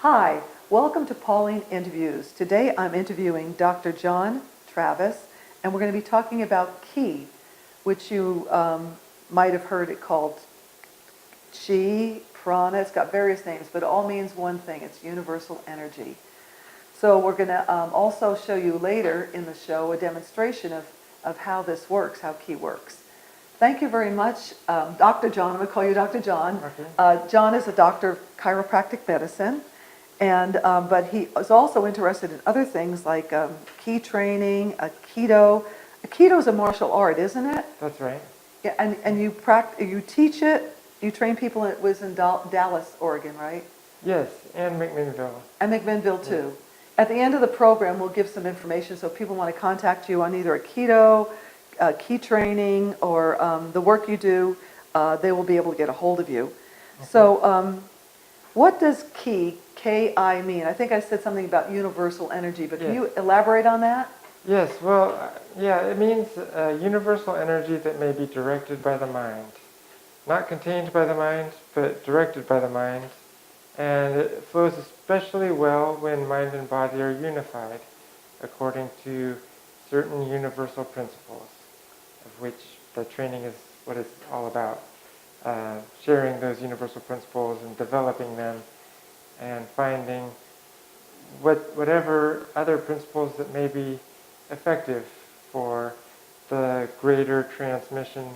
Hi, welcome to Pauline Interviews. Today I'm interviewing Dr. John Traffas, and we're going to be talking about Ki, which you might have heard it called Chi, Prana. It's got various names, but it all means one thing. It's universal energy. So we're going to also show you later in the show a demonstration of how this works, how Ki works. Thank you very much, Dr. John. I'm going to call you Dr. John. Okay. John is a doctor of chiropractic medicine, and but he is also interested in other things like Ki training, Aikido. Aikido is a martial art, isn't it? That's right. Yeah, and you teach it. You train people. It was in Dallas, Oregon, right? Yes, and McMinnville. And McMinnville too. At the end of the program, we'll give some information so if people want to contact you on either Aikido, Ki training, or the work you do, they will be able to get a hold of you. Okay. So what does Ki, K-I, mean? I think I said something about universal energy, but can you elaborate on that? Yes, well, yeah, it means universal energy that may be directed by the mind. Not contained by the mind, but directed by the mind. And it flows especially well when mind and body are unified, according to certain universal principles, of which the training is what it's all about. Sharing those universal principles and developing them and finding whatever other principles that may be effective for the greater transmission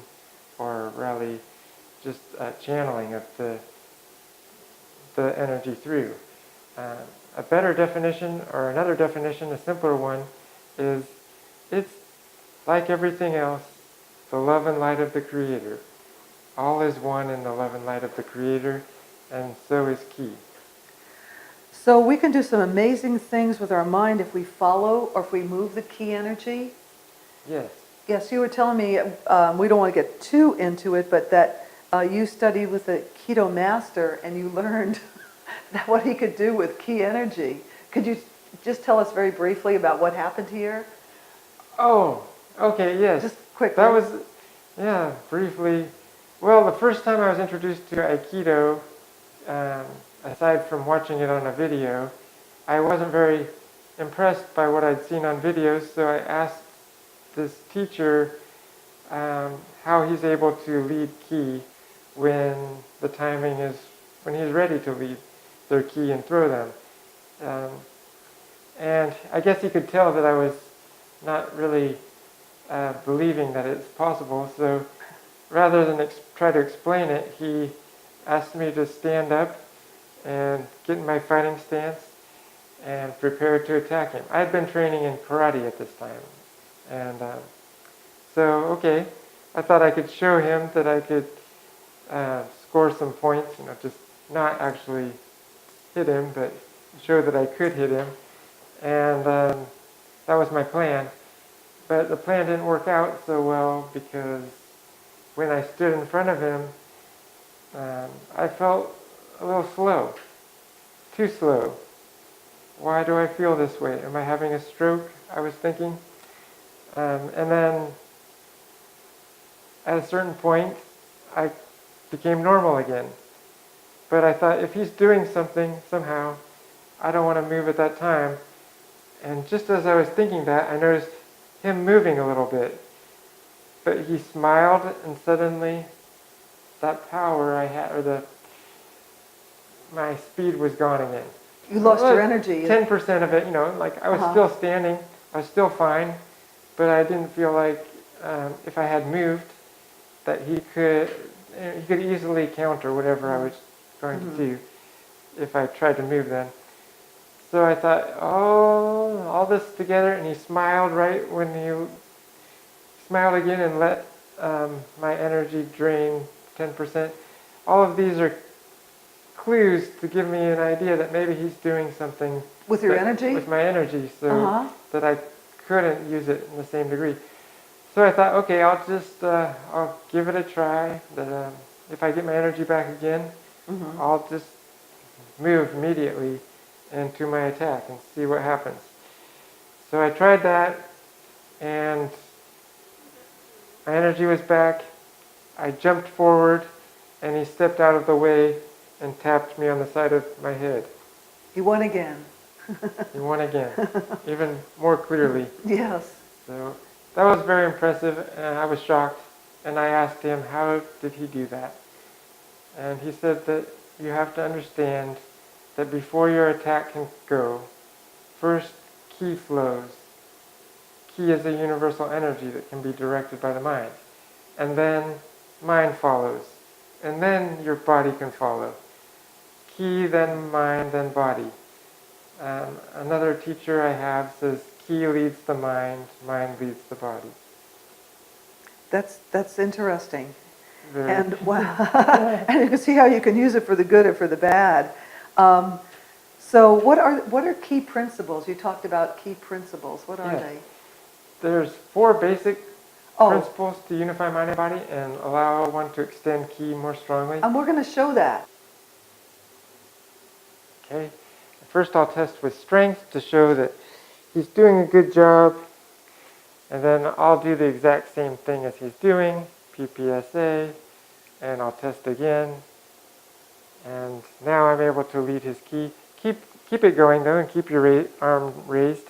or really just channeling of the energy through. A better definition, or another definition, a simpler one, is it's like everything else, the love and light of the Creator. All is one in the love and light of the Creator, and so is Ki. So we can do some amazing things with our mind if we follow or if we move the Ki energy. Yes. Yes, you were telling me, we don't want to get too into it, but that you studied with a Keto master and you learned that what he could do with Ki energy. Could you just tell us very briefly about what happened here? Oh, okay, yes. Just quickly. That was, yeah, briefly. Well, the first time I was introduced to Aikido, aside from watching it on a video, I wasn't very impressed by what I'd seen on videos, so I asked this teacher how he's able to lead Ki when the timing is, when he's ready to lead their Ki and throw them. And I guess he could tell that I was not really believing that it's possible, so rather than try to explain it, he asked me to stand up and get in my fighting stance and prepare to attack him. I had been training in karate at this time, and so, okay, I thought I could show him that I could score some points, just not actually hit him, but show that I could hit him, and that was my plan. But the plan didn't work out so well because when I stood in front of him, I felt a little slow, too slow. Why do I feel this way? Am I having a stroke? I was thinking. And then at a certain point, I became normal again. But I thought, if he's doing something somehow, I don't want to move at that time. And just as I was thinking that, I noticed him moving a little bit. But he smiled, and suddenly that power I had, or my speed was gone again. You lost your energy. 10% of it, like I was still standing, I was still fine, but I didn't feel like if I had moved, that he could easily counter whatever I was going to do if I tried to move then. So I thought, oh, all this together, and he smiled right when he smiled again and let my energy drain 10%. All of these are clues to give me an idea that maybe he's doing something with your energy? With my energy, so that I couldn't use it in the same degree. So I thought, okay, I'll give it a try. That if I get my energy back again, I'll just move immediately into my attack and see what happens. So I tried that, and my energy was back. I jumped forward, and he stepped out of the way and tapped me on the side of my head. He won again. He won again, even more clearly. Yes. So that was very impressive, and I was shocked. And I asked him, how did he do that? And he said that you have to understand that before your attack can go, first ki flows. Ki is a universal energy that can be directed by the mind. And then mind follows. And then your body can follow. Ki, then mind, then body. Another teacher I have says, ki leads the mind leads the body. That's interesting. Very. And wow, and you can see how you can use it for the good or for the bad. So what are key principles? You talked about key principles. What are Yes. they? There's 4 basic Oh, principles to unify mind and body and allow one to extend ki more strongly. and we're going to show that. Okay. First I'll test with strength to show that he's doing a good job. And then I'll do the exact same thing as he's doing, PPSA, and I'll test again. And now I'm able to lead his ki. Keep it going though, and keep your arm raised.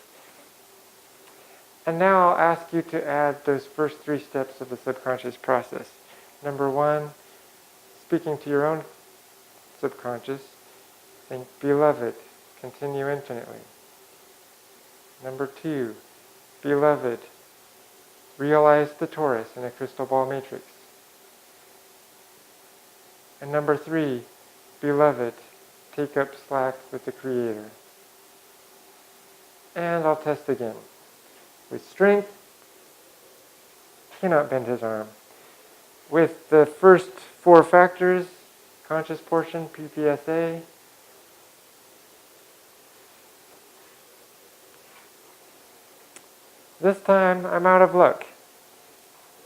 And now I'll ask you to add those first 3 steps of the subconscious process. Number 1, speaking to your own subconscious, think, beloved, continue infinitely. Number 2, beloved, realize the torus in a crystal ball matrix. And number 3, beloved, take up slack with the Creator. And I'll test again. With strength, cannot bend his arm. With the first 4 factors, conscious portion, PPSA, this time I'm out of luck.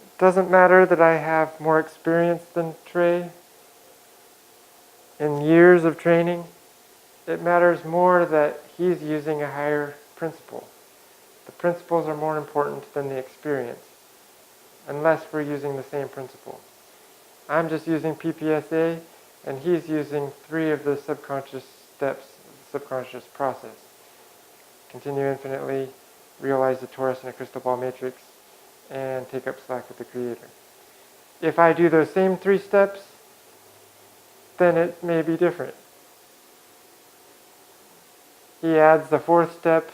It doesn't matter that I have more experience than Trey in years of training. It matters more that he's using a higher principle. The principles are more important than the experience, unless we're using the same principle. I'm just using PPSA, and he's using 3 of the subconscious steps of the subconscious process. Continue infinitely, realize the torus in a crystal ball matrix, and take up slack with the Creator. If I do those same 3 steps, then it may be different. He adds the 4th step,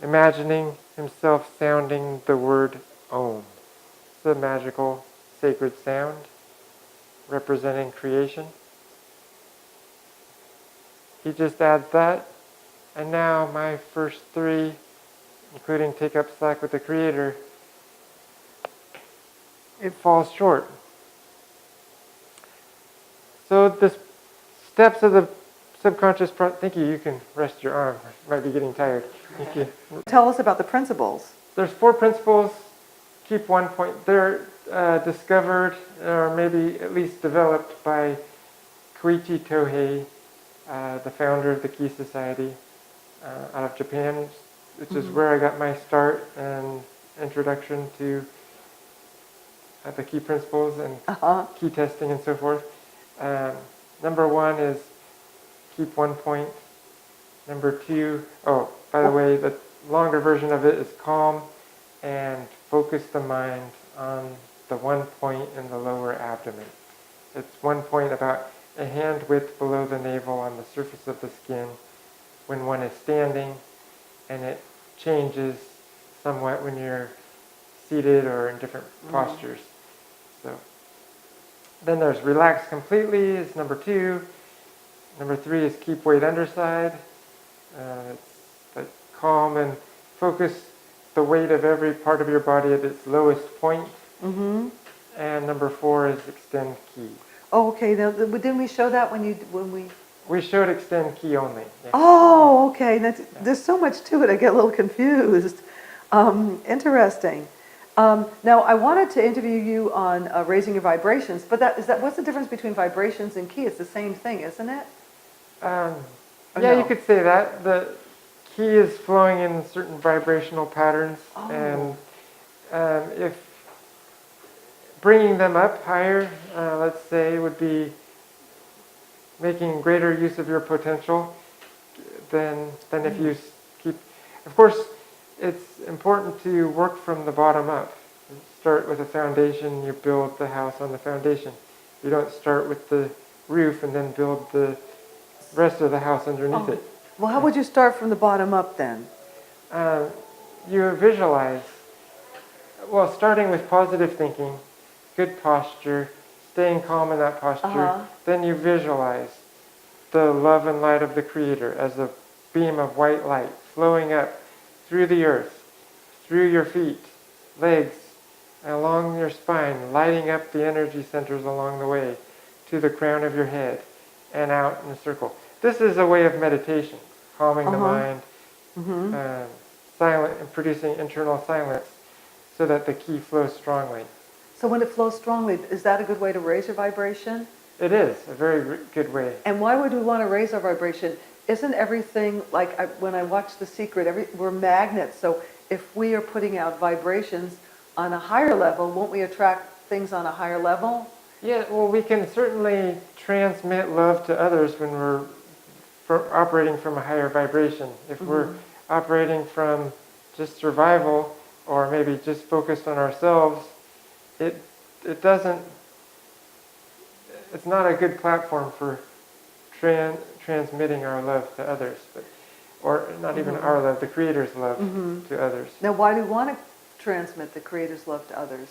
imagining himself sounding the word Om. It's a magical, sacred sound representing creation. He just adds that, and now my first 3, including take up slack with the Creator, it falls short. So the steps of the subconscious process, thank you, you can rest your arm, you might be getting tired. Thank you. Tell us about the principles. There's 4 principles, keep 1 point. They're discovered, or maybe at least developed by Koichi Tohei, the founder of the Ki Society out of Japan, which is where I got my start and introduction to the key principles and key testing and so forth. Number 1 is keep 1 point. Number 2, oh, by the way, the longer version of it is calm and focus the mind on the 1 point in the lower abdomen. It's 1 point about a hand width below the navel on the surface of the skin when one is standing, and it changes somewhat when you're seated or in different postures. So then there's relax completely is number 2. Number 3 is keep weight underside. It's like calm and focus the weight of every part of your body at its lowest point. And number 4 is extend ki. Oh, okay. Now, didn't we show that when we? We showed extend ki only. Yeah. Oh, okay. There's so much to it. I get a little confused. Interesting. Now, I wanted to interview you on raising your vibrations, but what's the difference between vibrations and ki? It's the same thing, isn't it? Yeah, no? you could say that. The ki is flowing in certain vibrational patterns, and if bringing them up higher, let's say, would be making greater use of your potential than if you keep. Of course, it's important to work from the bottom up. You start with a foundation, you build the house on the foundation. You don't start with the roof and then build the rest of the house underneath it. Well, how would you start from the bottom up then? You visualize, well, starting with positive thinking, good posture, staying calm in that posture, then you visualize the love and light of the Creator as a beam of white light flowing up through the earth, through your feet, legs, along your spine, lighting up the energy centers along the way to the crown of your head and out in a circle. This is a way of meditation, calming the mind, silent and producing internal silence so that the ki flows strongly. So when it flows strongly, is that a good way to raise your vibration? It is a very good way. And why would we want to raise our vibration? Isn't everything, like when I watch The Secret, we're magnets. So if we are putting out vibrations on a higher level, won't we attract things on a higher level? Yeah, well, we can certainly transmit love to others when we're operating from a higher vibration. If we're operating from just survival or maybe just focused on ourselves, it doesn't, it's not a good platform for transmitting our love to others, or not even our love, the Creator's love to others. Now, why do we want to transmit the Creator's love to others?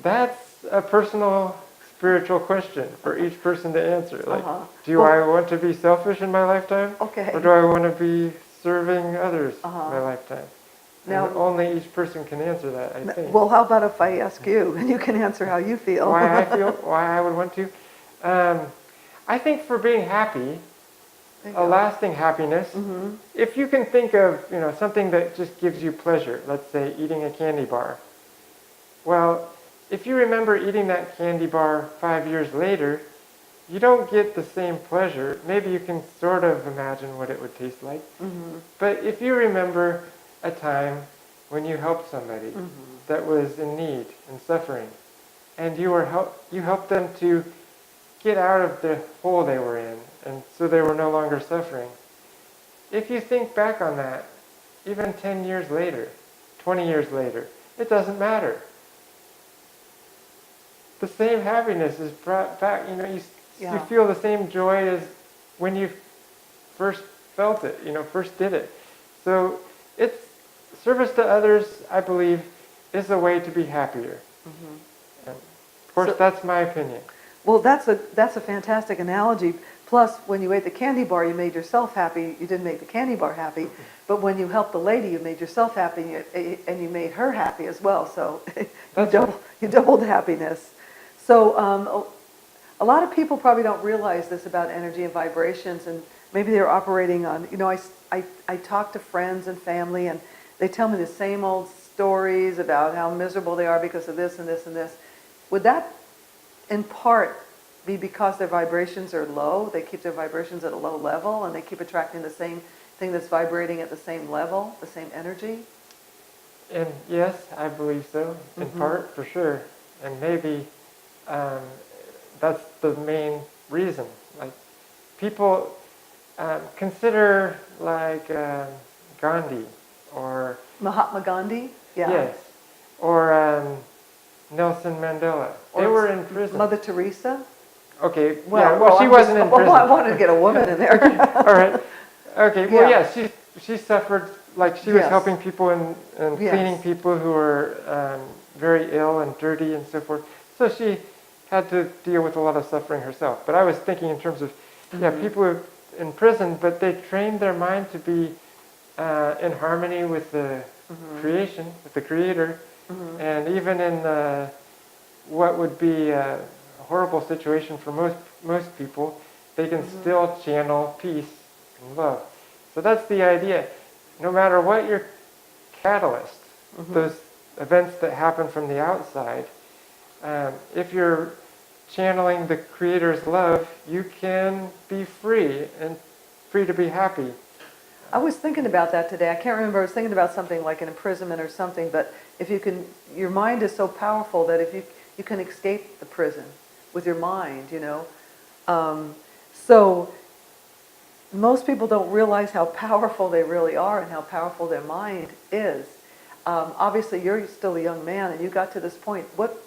That's a personal spiritual question for each person to answer. Like, do I want to be selfish in my lifetime? Okay. Or do I want to be serving others in my lifetime? Now, and only each person can answer that, I think. Well, how about if I ask you, and you can answer how you feel? Why I feel, why I would want to? I think for being happy, a lasting happiness, if you can think of something that just gives you pleasure, let's say eating a candy bar. Well, if you remember eating that candy bar 5 years later, you don't get the same pleasure. Maybe you can sort of imagine what it would taste like. But if you remember a time when you helped somebody that was in need and suffering, and you helped them to get out of the hole they were in, and so they were no longer suffering. If you think back on that, even 10 years later, 20 years later, it doesn't matter. The same happiness is brought back. You feel the same joy as when you first felt it, first did it. So it's service to others, I believe, is a way to be happier. And of course, that's my opinion. Well, that's a fantastic analogy. Plus, when you ate the candy bar, you made yourself happy. You didn't make the candy bar happy. But when you helped the lady, you made yourself happy, and you made her happy as well. So you doubled happiness. So a lot of people probably don't realize this about energy and vibrations, and maybe they're operating on, I talk to friends and family, and they tell me the same old stories about how miserable they are because of this and this and this. Would that, in part, be because their vibrations are low? They keep their vibrations at a low level, and they keep attracting the same thing that's vibrating at the same level, the same energy? And yes, I believe so, in part, for sure. And maybe that's the main reason. Like, people consider like Gandhi or Mahatma Gandhi? Yeah. Yes. Or Nelson Mandela. They were in prison. Mother Teresa? Okay. Well, she wasn't in prison. Well, I wanted to get a woman in there. All right. Okay. Well, yeah, she suffered, like she was helping people and cleaning people who were very ill and dirty and so forth. So she had to deal with a lot of suffering herself. But I was thinking in terms of, people who are in prison, but they trained their mind to be in harmony with the creation, with the Creator, and even in what would be a horrible situation for most people, they can still channel peace and love. So that's the idea. No matter what your catalyst, those events that happen from the outside, if you're channeling the Creator's love, you can be free and free to be happy. I was thinking about that today. I can't remember. I was thinking about something like an imprisonment or something. But if you can, your mind is so powerful that if you can escape the prison with your mind, So most people don't realize how powerful they really are and how powerful their mind is. Obviously, you're still a young man, and you got to this point. What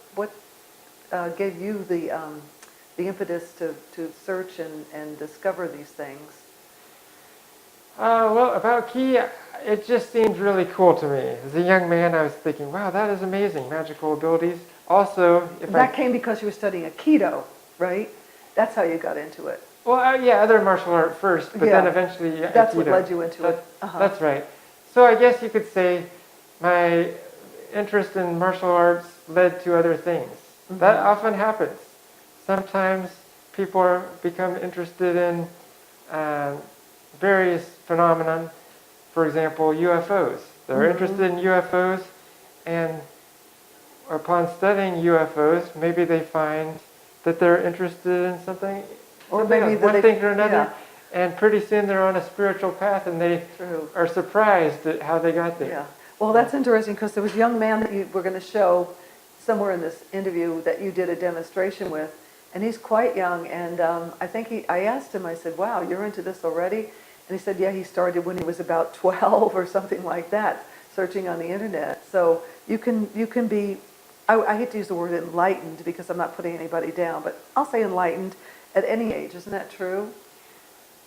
gave you the impetus to search and discover these things? Well, about ki, it just seemed really cool to me. As a young man, I was thinking, wow, that is amazing, magical abilities. Also, That came because you were studying Aikido, right? That's how you got into it. Well, yeah, other martial art first, but then eventually That's Aikido. what led you into it. That's right. So I guess you could say my interest in martial arts led to other things. Mm-hmm. That often happens. Sometimes people become interested in various phenomena. For example, UFOs. They're interested in UFOs, and upon studying UFOs, maybe they find that they're interested in something, or maybe one thing or another, and pretty soon they're on a spiritual path, and they are surprised at how they got there. Yeah. Well, that's interesting, because there was a young man that you were going to show somewhere in this interview that you did a demonstration with, and he's quite young, and I asked him, I said, wow, you're into this already? And he said, yeah, he started when he was about 12 or something like that, searching on the internet. So you can be, I hate to use the word enlightened because I'm not putting anybody down, but I'll say enlightened at any age. Isn't that true?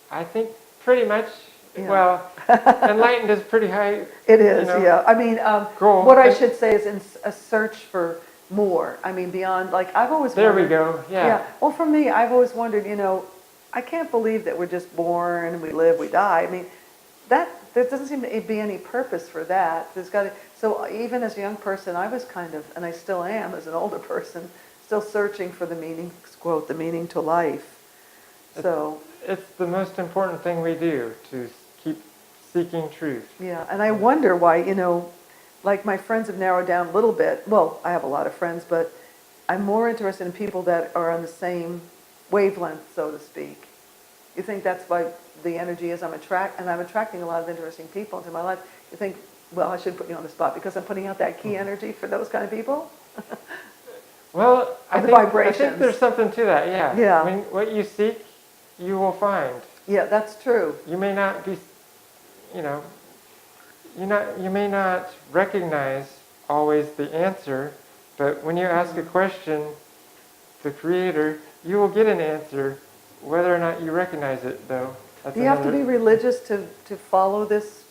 I think pretty much. Yeah. Well, enlightened is pretty high. It is, yeah. I mean, goal. What I should say is in a search for more. I mean, beyond, like, I've always there wondered. There we go, yeah. Well, for me, I've always wondered, I can't believe that we're just born, we live, we die. I mean, there doesn't seem to be any purpose for that. So even as a young person, I was kind of, and I still am as an older person, still searching for the meaning, quote, the meaning to life. So it's the most important thing we do, to keep seeking truth. Yeah, and I wonder why, like my friends have narrowed down a little bit. Well, I have a lot of friends, but I'm more interested in people that are on the same wavelength, so to speak. You think that's why the energy is I'm attracting a lot of interesting people into my life. You think, well, I should put you on the spot because I'm putting out that key energy for those kind of people? Well, I think there's something to that, yeah. Yeah. When what you seek, you will find. Yeah, that's true. You may not be, you may not recognize always the answer, but when you ask a question, the Creator, you will get an answer, whether or not you recognize it, though. Do you have to be religious to follow this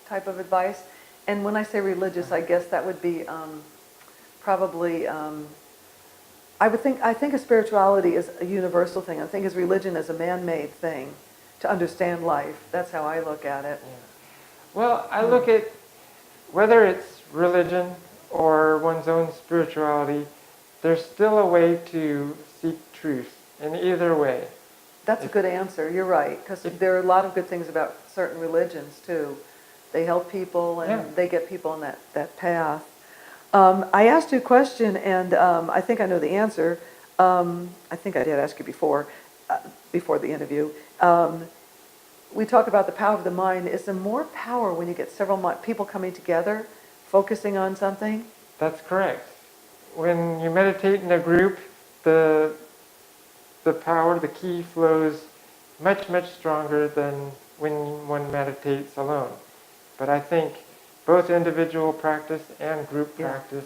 type of advice? And when I say religious, I guess that would be probably, I think of spirituality as a universal thing. I think as religion as a man-made thing to understand life. That's how I look at it. Yeah. Well, I look at whether it's religion or one's own spirituality, there's still a way to seek truth in either way. That's a good answer. You're right, because there are a lot of good things about certain religions too. They help people and they get people on that path. I asked you a question, and I think I know the answer. I think I did ask you before the interview. We talk about the power of the mind. Is there more power when you get several people coming together, focusing on something? That's correct. When you meditate in a group, the power, the ki flows much, much stronger than when one meditates alone. But I think both individual practice and group practice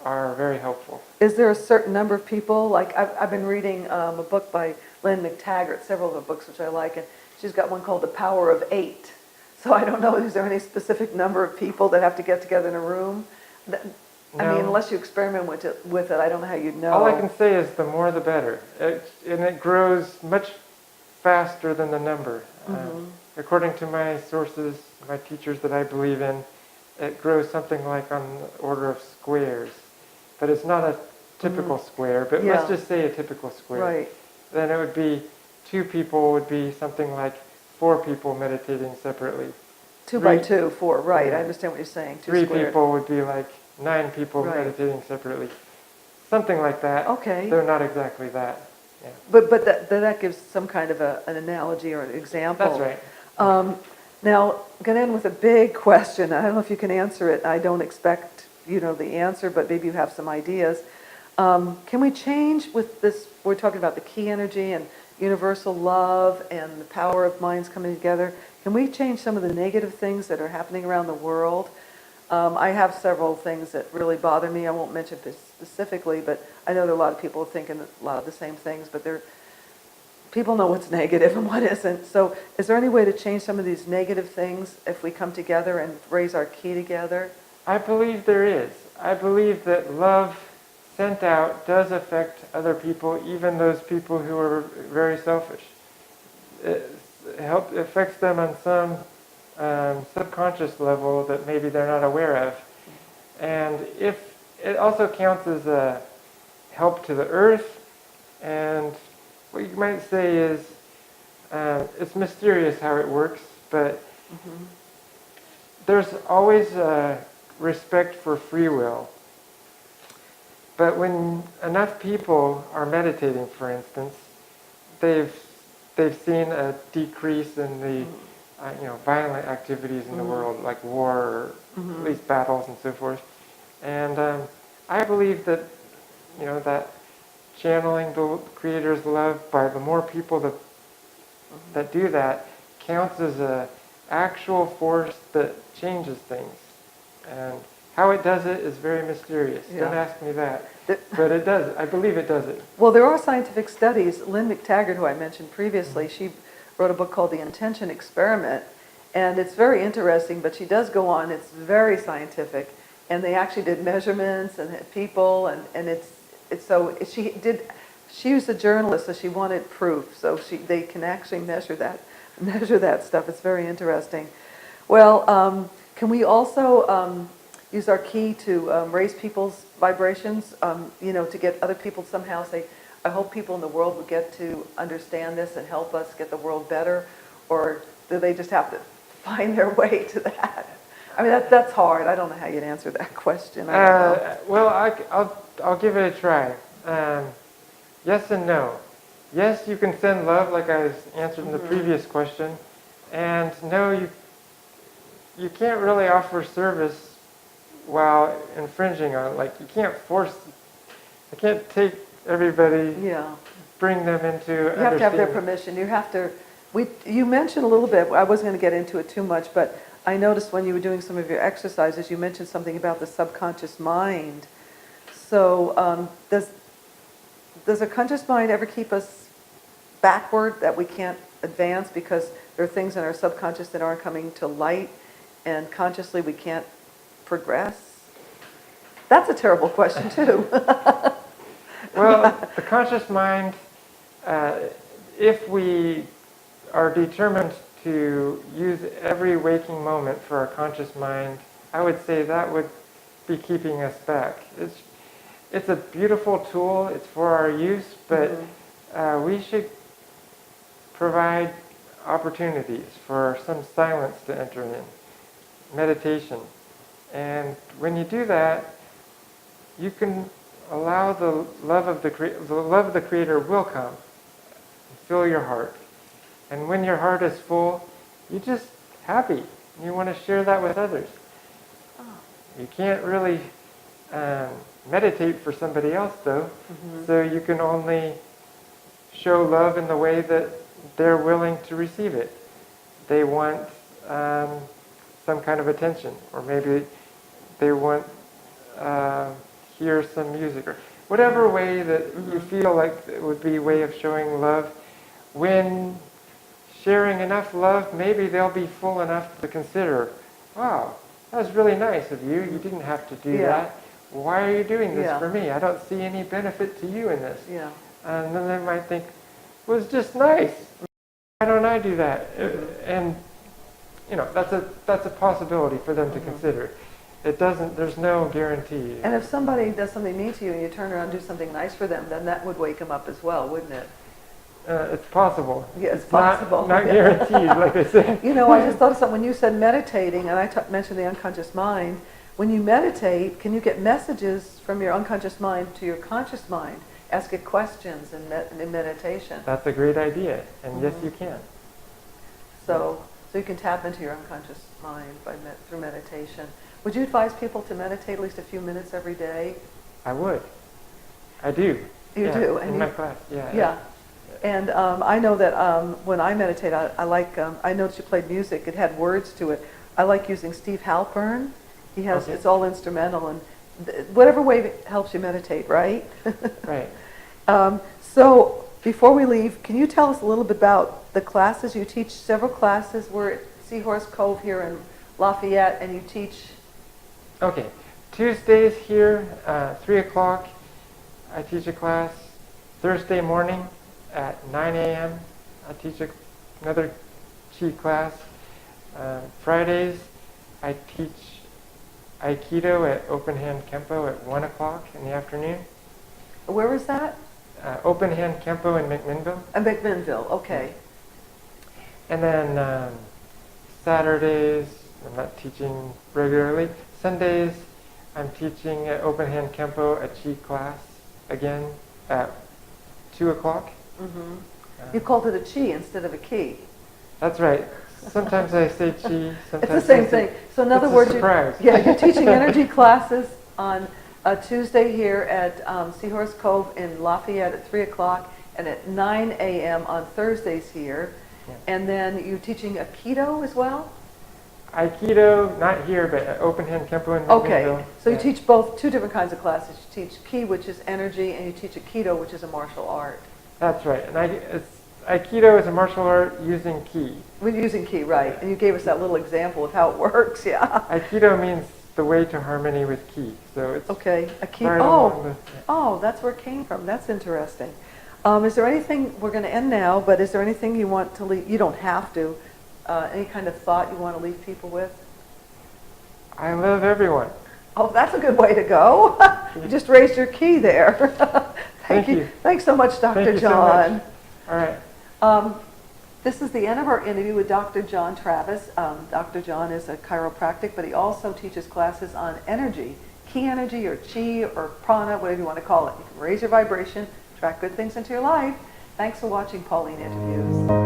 are very helpful. Is there a certain number of people? Like I've been reading a book by Lynn McTaggart, several of the books which I like, and she's got one called The Power of 8. So I don't know, is there any specific number of people that have to get together in a room? I mean, unless you experiment with it, I don't know how you'd know. All I can say is the more the better. And it grows much faster than the number. According to my sources, my teachers that I believe in, it grows something like on the order of squares. But it's not a typical square, but let's just say a typical square. Right. Then it would be 2 people would be something like 4 people meditating separately. 2 by 2, 4, right. Yeah. I understand what you're saying. 3 people would be like 9 people meditating separately. Something like that. Okay. They're not exactly that. Yeah. But that gives some kind of an analogy or an example. That's right. Now, I'm going to end with a big question. I don't know if you can answer it. I don't expect the answer, but maybe you have some ideas. Can we change with this? We're talking about the ki energy and universal love and the power of minds coming together, can we change some of the negative things that are happening around the world? I have several things that really bother me. I won't mention this specifically, but I know there are a lot of people thinking a lot of the same things, but people know what's negative and what isn't. So is there any way to change some of these negative things if we come together and raise our key together? I believe there is. I believe that love sent out does affect other people, even those people who are very selfish. It affects them on some subconscious level that maybe they're not aware of. And if it also counts as a help to the earth, and what you might say is it's mysterious how it works, but there's always a respect for free will. But when enough people are meditating, for instance, they've seen a decrease in the violent activities in the world, like war, or at least battles and so forth. And I believe that that channeling the Creator's love by the more people that do that counts as a actual force that changes things. And how it does it is very mysterious. Yeah. Don't ask me that. But it does. I believe it does it. Well, there are scientific studies. Lynn McTaggart, who I mentioned previously, she wrote a book called The Intention Experiment, and it's very interesting, but she does go on, it's very scientific, and they actually did measurements and had people, and she was a journalist, so she wanted proof, so they can actually measure that stuff. It's very interesting. Well, can we also use our key to raise people's vibrations, to get other people somehow say, I hope people in the world will get to understand this and help us get the world better, or do they just have to find their way to that? I mean, that's hard. I don't know how you'd answer that question. Well, I'll give it a try. Yes and no. Yes, you can send love, like I answered in the previous question, and no, you can't really offer service while infringing on it. Like, you can't take everybody, bring them into You have to have their permission. You mentioned a little bit, I wasn't going to get into it too much, but I noticed when you were doing some of your exercises, you mentioned something about the subconscious mind. So does a conscious mind ever keep us backward, that we can't advance because there are things in our subconscious that aren't coming to light, and consciously we can't progress? That's a terrible question too. Well, the conscious mind, if we are determined to use every waking moment for our conscious mind, I would say that would be keeping us back. It's a beautiful tool, it's for our use, but we should provide opportunities for some silence to enter in, meditation. And when you do that, you can allow the love of the Creator will come and fill your heart. And when your heart is full, you're just happy. You want to share that with others. You can't really meditate for somebody else, though. So you can only show love in the way that they're willing to receive it. They want some kind of attention, or maybe they want hear some music, or whatever way that you feel like it would be a way of showing love. When sharing enough love, maybe they'll be full enough to consider, wow, that was really nice of you. You didn't have to do that. Why are you doing this for me? I don't see any benefit to you in this. And then they might think, it was just nice. Why don't I do that? And that's a possibility for them to consider. There's no guarantee. And if somebody does something mean to you and you turn around and do something nice for them, then that would wake them up as well, wouldn't it? It's possible. Yeah, it's possible. Not guaranteed, like I said. I just thought of something when you said meditating, and I mentioned the unconscious mind. When you meditate, can you get messages from your unconscious mind to your conscious mind? Ask it questions in meditation. That's a great idea, and yes, you can. So you can tap into your unconscious mind through meditation. Would you advise people to meditate at least a few minutes every day? I would. I do. You do? In my class, Yeah. And I know that when I meditate, I like, I noticed you played music. It had words to it. I like using Steve Halpern. He has, Okay. it's all instrumental, and whatever way helps you meditate, right? Right. So before we leave, can you tell us a little bit about the classes? You teach several classes. We're at Seahorse Cove here in Lafayette, and you teach... Okay. Tuesdays here, 3 o'clock, I teach a class. Thursday morning at 9 a.m., I teach another Qi class. Fridays, I teach Aikido at Open Hand Kempo at 1 o'clock in the afternoon. Where is that? Open Hand Kempo in McMinnville. McMinnville, okay. And then Saturdays, I'm not teaching regularly. Sundays, I'm teaching at Open Hand Kempo a Qi class again at 2 o'clock. Mm-hmm. You called it a Qi instead of a Ki. That's right. Sometimes I say Qi, sometimes It's the same I say, thing. So in other it's a words, surprise. you're teaching energy classes on a Tuesday here at Seahorse Cove in Lafayette at 3 o'clock and at 9 a.m. on Thursdays here. Yeah. And then you're teaching Aikido as well? Aikido, not here, but at Open Hand Kempo in Okay, McMinnville. so you Yeah. teach both, two different kinds of classes. You teach Ki, which is energy, and you teach Aikido, which is a martial art. That's right. And Aikido is a martial art using Ki. We're using Ki, right. And you gave us that little example of how it works, yeah. Aikido means the way to harmony with Ki. So it's Okay, Aikido. right along with, yeah. Oh, that's where it came from. That's interesting. Is there anything, we're going to end now, but is there anything you want to leave? You don't have to. Any kind of thought you want to leave people with? I love everyone. Oh, that's a good way to go. You just raised your key there. Thank you. Thanks so much, Dr. Thank you John. so much. All right. This is the end of our interview with Dr. John Traffas. Dr. John is a chiropractic, but he also teaches classes on energy, Ki energy or Chi or Prana, whatever you want to call it. You can raise your vibration, attract good things into your life. Thanks for watching Pauline Interviews.